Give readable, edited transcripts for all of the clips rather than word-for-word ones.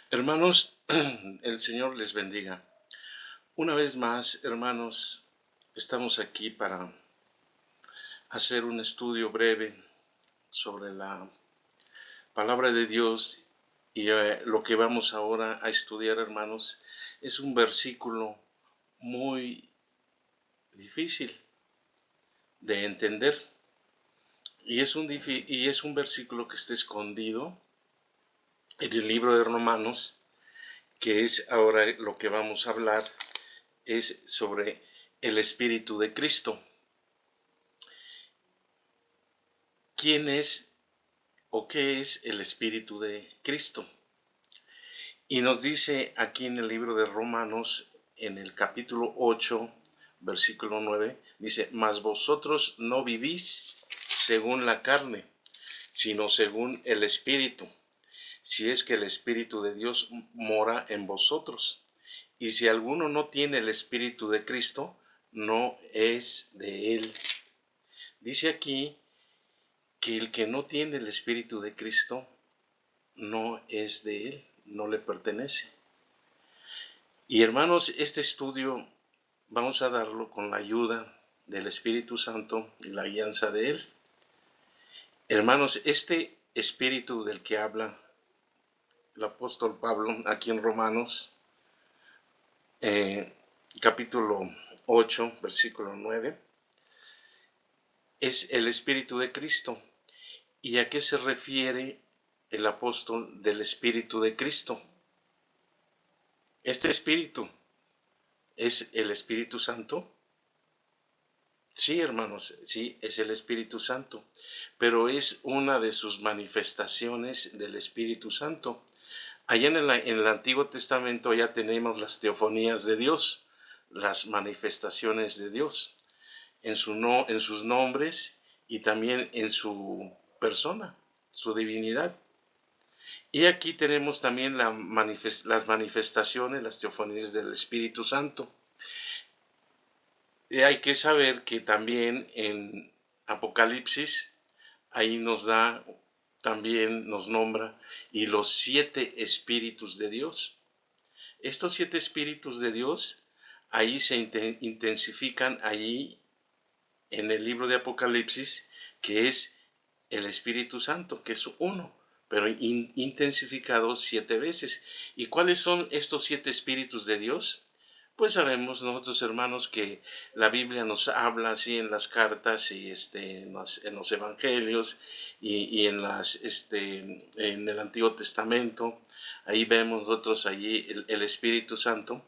Hermanos, el Señor les bendiga. Una vez más, hermanos, estamos aquí para hacer un estudio breve sobre la palabra de Dios y lo que vamos ahora a estudiar, hermanos, es un versículo muy difícil de entender y es un versículo que está escondido en el libro de Romanos, que es ahora lo que vamos a hablar, es sobre el Espíritu de Cristo. ¿Quién es o qué es el Espíritu de Cristo? Y nos dice aquí en el libro de Romanos, en el capítulo 8, versículo 9, dice: mas vosotros no vivís según la carne, sino según el Espíritu, si es que el Espíritu de Dios mora en vosotros. Y si alguno no tiene el Espíritu de Cristo, no es de él. Dice aquí que el que no tiene el Espíritu de Cristo no es de él, no le pertenece. Y hermanos, este estudio vamos a darlo con la ayuda del Espíritu Santo y la guianza de él. Hermanos, este Espíritu del que habla el apóstol Pablo aquí en Romanos, capítulo 8, versículo 9, es el Espíritu de Cristo. ¿Y a qué se refiere el apóstol del Espíritu de Cristo? Este Espíritu es el Espíritu Santo. Sí, hermanos, sí, es el Espíritu Santo, pero es una de sus manifestaciones del Espíritu Santo. Allá en el Antiguo Testamento ya tenemos las teofonías de Dios, las manifestaciones de Dios, en sus nombres y también en su persona, su divinidad. Y aquí tenemos también las manifestaciones, las teofonías del Espíritu Santo. Y hay que saber que también en Apocalipsis, ahí también nos nombra, y los 7 espíritus de Dios. Estos 7 espíritus de Dios, ahí se intensifican, ahí en el libro de Apocalipsis, que es el Espíritu Santo, que es uno, pero intensificado 7 veces. ¿Y cuáles son estos 7 espíritus de Dios? Pues sabemos nosotros, hermanos, que la Biblia nos habla así en las cartas y en los evangelios y en el Antiguo Testamento. Ahí vemos nosotros allí el Espíritu Santo,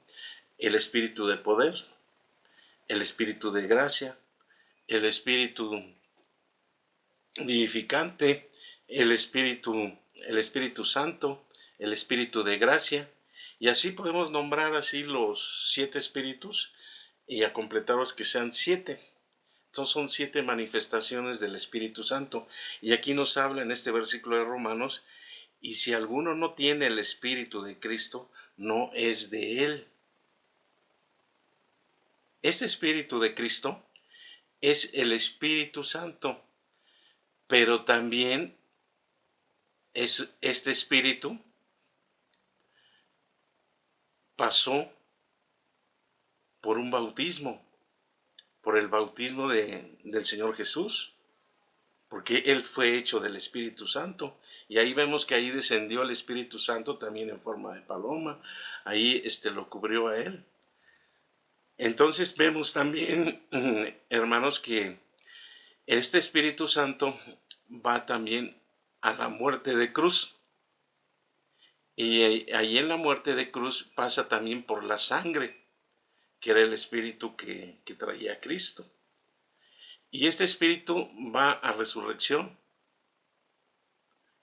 el Espíritu de poder, el Espíritu de gracia, el Espíritu vivificante, el Espíritu Santo, el Espíritu de gracia, y así podemos nombrar así los 7 espíritus y a completarlos que sean 7. Entonces son 7 manifestaciones del Espíritu Santo. Y aquí nos habla en este versículo de Romanos: y si alguno no tiene el Espíritu de Cristo, no es de él. Este Espíritu de Cristo es el Espíritu Santo, pero también este Espíritu pasó por un bautismo, por el bautismo del Señor Jesús, porque Él fue hecho del Espíritu Santo. Y ahí vemos que ahí descendió el Espíritu Santo también en forma de paloma, ahí lo cubrió a Él. Entonces vemos también, hermanos, que este Espíritu Santo va también a la muerte de cruz. Y ahí en la muerte de cruz pasa también por la sangre, que era el espíritu que traía a Cristo. Y este espíritu va a resurrección.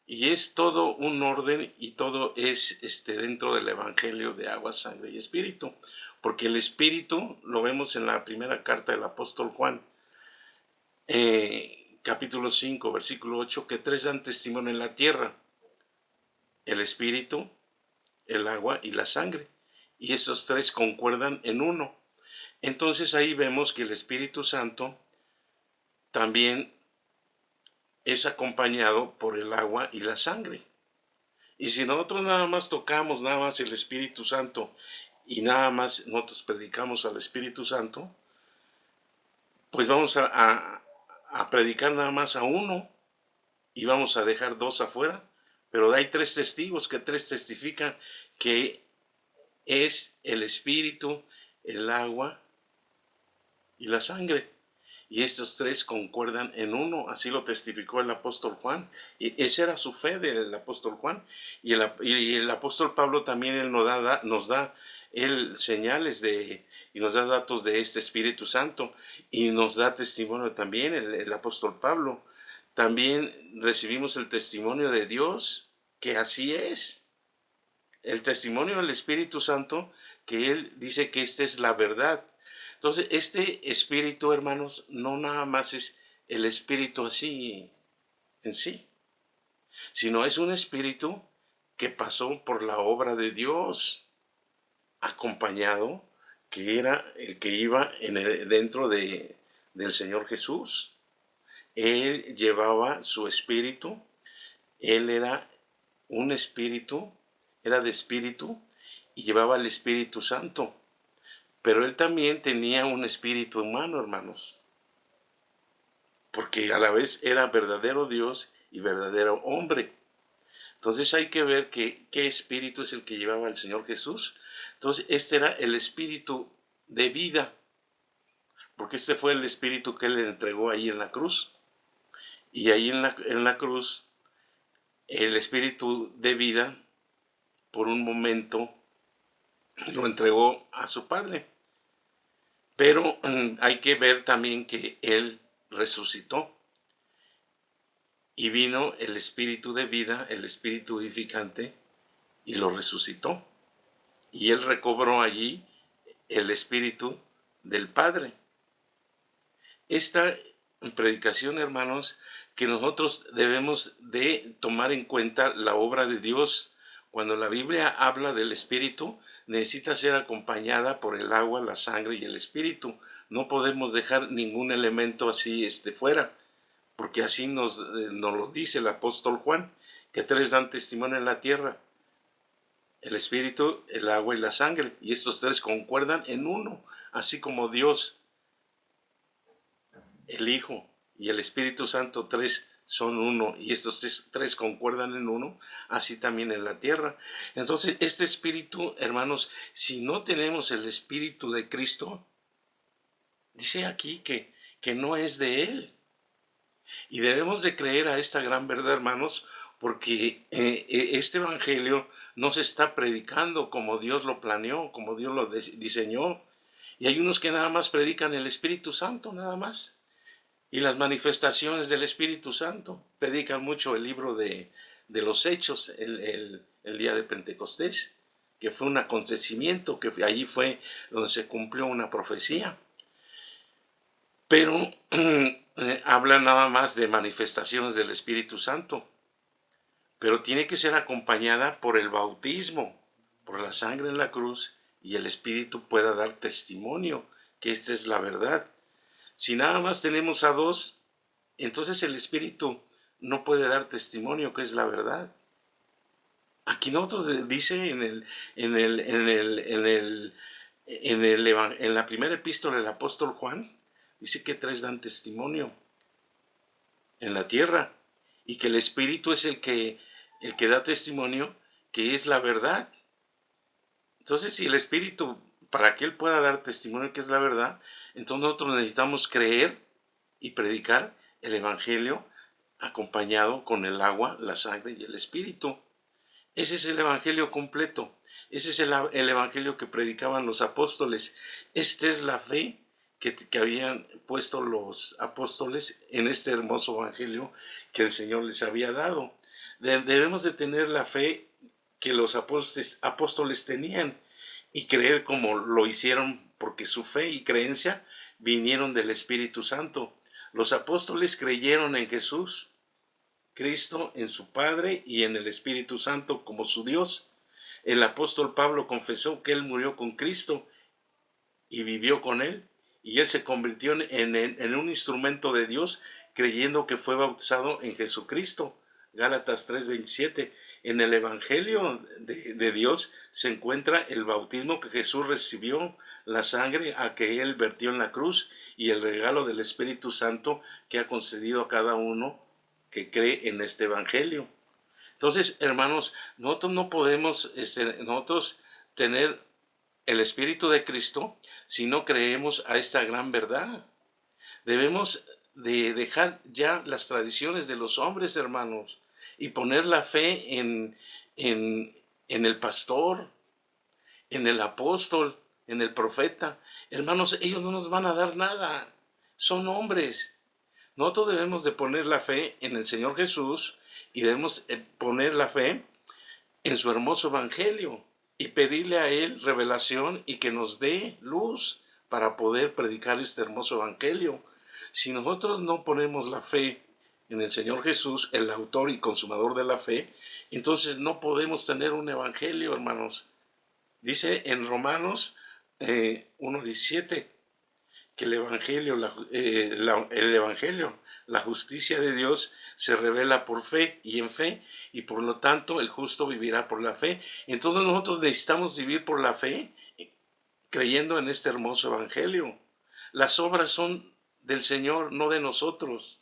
Y es todo un orden y todo es dentro del evangelio de agua, sangre y espíritu. Porque el espíritu lo vemos en la primera carta del apóstol Juan, capítulo 5, versículo 8, que 3 dan testimonio en la tierra: el espíritu, el agua y la sangre. Y esos 3 concuerdan en uno. Entonces ahí vemos que el Espíritu Santo también es acompañado por el agua y la sangre. Y si nosotros nada más tocamos nada más el Espíritu Santo y nada más nosotros predicamos al Espíritu Santo, pues vamos a predicar nada más a uno y vamos a dejar dos afuera. Pero hay tres testigos, que tres testifican que es el Espíritu, el agua y la sangre. Y estos tres concuerdan en uno, así lo testificó el apóstol Juan. Y esa era su fe del apóstol Juan. Y el apóstol Pablo también él nos da señales y nos da datos de este Espíritu Santo. Y nos da testimonio también el apóstol Pablo. También recibimos el testimonio de Dios, que así es. El testimonio del Espíritu Santo, que Él dice que esta es la verdad. Entonces, este Espíritu, hermanos, no nada más es el Espíritu así en sí, sino es un Espíritu que pasó por la obra de Dios, acompañado, que era el que iba dentro del Señor Jesús. Él llevaba su Espíritu, Él era un Espíritu, era de Espíritu, y llevaba el Espíritu Santo. Pero él también tenía un espíritu humano, hermanos, porque a la vez era verdadero Dios y verdadero hombre. Entonces hay que ver qué espíritu es el que llevaba el Señor Jesús. Entonces este era el espíritu de vida, porque este fue el espíritu que él le entregó ahí en la cruz. Y ahí en la cruz, el espíritu de vida, por un momento, lo entregó a su Padre. Pero hay que ver también que Él resucitó y vino el espíritu de vida, el espíritu vivificante, y lo resucitó. Y Él recobró allí el espíritu del Padre. Esta predicación, hermanos, que nosotros debemos de tomar en cuenta la obra de Dios. Cuando la Biblia habla del espíritu, necesita ser acompañada por el agua, la sangre y el espíritu. No podemos dejar ningún elemento así fuera, porque así nos lo dice el apóstol Juan, que tres dan testimonio en la tierra: el espíritu, el agua y la sangre, y estos tres concuerdan en uno, así como Dios, el Hijo y el Espíritu Santo, tres son uno, y estos tres concuerdan en uno, así también en la tierra. Entonces, este espíritu, hermanos, si no tenemos el espíritu de Cristo, dice aquí que no es de Él. Y debemos de creer a esta gran verdad, hermanos, porque este evangelio no se está predicando como Dios lo planeó, como Dios lo diseñó. Y hay unos que nada más predican el Espíritu Santo, nada más. Y las manifestaciones del Espíritu Santo. Predican mucho el libro de los Hechos, el día de Pentecostés, que fue un acontecimiento, que allí fue donde se cumplió una profecía. Pero habla nada más de manifestaciones del Espíritu Santo. Pero tiene que ser acompañada por el bautismo, por la sangre en la cruz, y el Espíritu pueda dar testimonio que esta es la verdad. Si nada más tenemos a dos, entonces el Espíritu no puede dar testimonio que es la verdad. Aquí nosotros dice en la primera epístola del apóstol Juan, dice que tres dan testimonio en la tierra, y que el Espíritu es el que da testimonio que es la verdad. Entonces, si el Espíritu, para que Él pueda dar testimonio que es la verdad, entonces nosotros necesitamos creer y predicar el Evangelio acompañado con el agua, la sangre y el Espíritu. Ese es el Evangelio completo. Ese es el Evangelio que predicaban los apóstoles. Esta es la fe que habían puesto los apóstoles en este hermoso Evangelio que el Señor les había dado. Debemos de tener la fe que los apóstoles tenían y creer como lo hicieron, porque su fe y creencia vinieron del Espíritu Santo. Los apóstoles creyeron en Jesús, Cristo, en su Padre y en el Espíritu Santo como su Dios. El apóstol Pablo confesó que él murió con Cristo y vivió con él, y él se convirtió en un instrumento de Dios, creyendo que fue bautizado en Jesucristo. Gálatas 3:27. En el Evangelio de Dios se encuentra el bautismo que Jesús recibió, la sangre a que Él vertió en la cruz y el regalo del Espíritu Santo que ha concedido a cada uno que cree en este Evangelio. Entonces, hermanos, nosotros no podemos nosotros tener el Espíritu de Cristo si no creemos a esta gran verdad. Debemos de dejar ya las tradiciones de los hombres, hermanos, y poner la fe en el pastor, en el apóstol, en el profeta. Hermanos, ellos no nos van a dar nada, son hombres. Nosotros debemos de poner la fe en el Señor Jesús y debemos poner la fe en su hermoso evangelio y pedirle a Él revelación y que nos dé luz para poder predicar este hermoso evangelio. Si nosotros no ponemos la fe en el Señor Jesús, el autor y consumador de la fe, entonces no podemos tener un evangelio, hermanos. Dice en Romanos 1:17 que el evangelio, la justicia de Dios se revela por fe y en fe, y por lo tanto el justo vivirá por la fe. Entonces nosotros necesitamos vivir por la fe, creyendo en este hermoso evangelio. Las obras son del Señor, no de nosotros.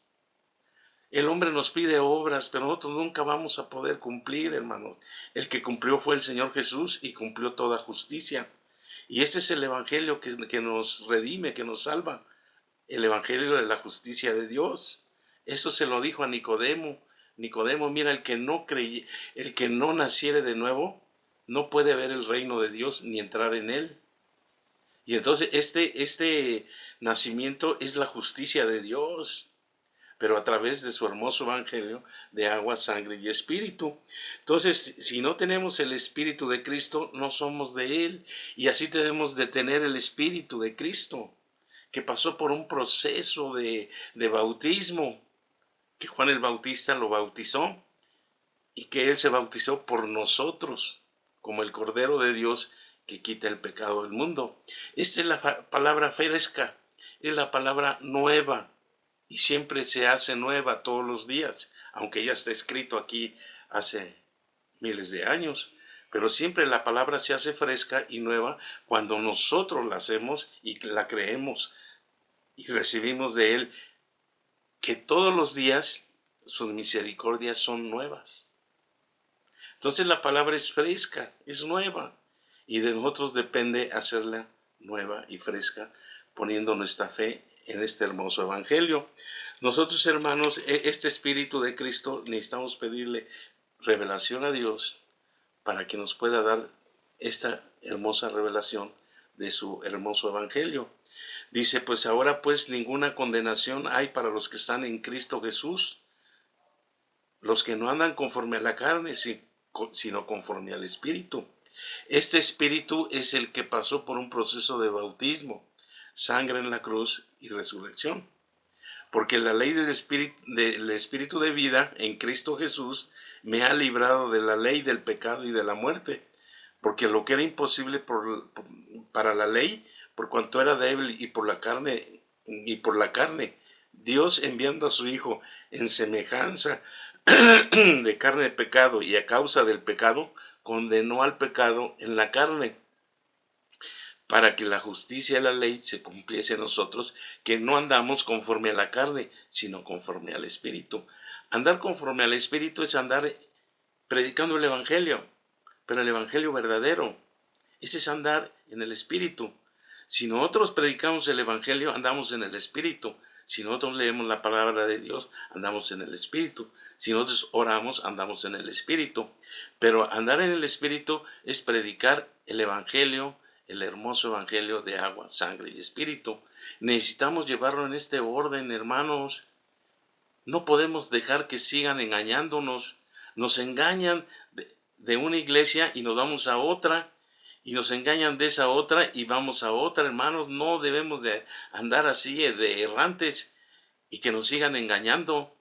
El hombre nos pide obras, pero nosotros nunca vamos a poder cumplir, hermanos. El que cumplió fue el Señor Jesús y cumplió toda justicia. Y este es el evangelio que nos redime, que nos salva. El evangelio de la justicia de Dios. Eso se lo dijo a Nicodemo. Nicodemo, mira, el que no naciere de nuevo, no puede ver el reino de Dios ni entrar en él. Y entonces este nacimiento es la justicia de Dios, pero a través de su hermoso evangelio de agua, sangre y espíritu. Entonces, si no tenemos el espíritu de Cristo, no somos de Él. Y así debemos de tener el espíritu de Cristo, que pasó por un proceso de bautismo, que Juan el Bautista lo bautizó y que Él se bautizó por nosotros, como el Cordero de Dios que quita el pecado del mundo. Esta es la palabra fresca, es la palabra nueva, y siempre se hace nueva todos los días, aunque ya está escrito aquí hace miles de años. Pero siempre la palabra se hace fresca y nueva cuando nosotros la hacemos y la creemos y recibimos de Él que todos los días sus misericordias son nuevas. Entonces la palabra es fresca, es nueva, y de nosotros depende hacerla nueva y fresca, poniendo nuestra fe en este hermoso evangelio. Nosotros, hermanos, este Espíritu de Cristo, necesitamos pedirle revelación a Dios para que nos pueda dar esta hermosa revelación de su hermoso evangelio. Dice, pues ahora pues ninguna condenación hay para los que están en Cristo Jesús, los que no andan conforme a la carne, sino conforme al Espíritu. Este Espíritu es el que pasó por un proceso de bautismo, sangre en la cruz y resurrección. Porque la ley del Espíritu de vida en Cristo Jesús me ha librado de la ley del pecado y de la muerte. Porque lo que era imposible para la ley, por cuanto era débil y por la carne, Dios enviando a su Hijo en semejanza de carne de pecado y a causa del pecado, condenó al pecado en la carne, para que la justicia de la ley se cumpliese en nosotros, que no andamos conforme a la carne, sino conforme al Espíritu. Andar conforme al Espíritu es andar predicando el Evangelio, pero el Evangelio verdadero. Ese es andar en el Espíritu. Si nosotros predicamos el Evangelio, andamos en el Espíritu. Si nosotros leemos la palabra de Dios, andamos en el Espíritu. Si nosotros oramos, andamos en el Espíritu. Pero andar en el Espíritu es predicar el Evangelio, el hermoso evangelio de agua, sangre y espíritu. Necesitamos llevarlo en este orden, hermanos. No podemos dejar que sigan engañándonos. Nos engañan de una iglesia y nos vamos a otra, y nos engañan de esa otra y vamos a otra, hermanos. No debemos de andar así de errantes y que nos sigan engañando.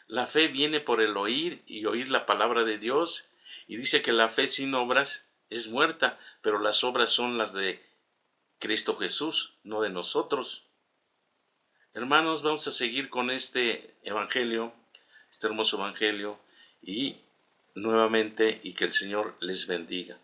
La fe viene por el oír y oír la palabra de Dios, y dice que la fe sin obras es muerta, pero las obras son las de Cristo Jesús, no de nosotros. Hermanos, vamos a seguir con este evangelio, este hermoso evangelio, y nuevamente y que el Señor les bendiga.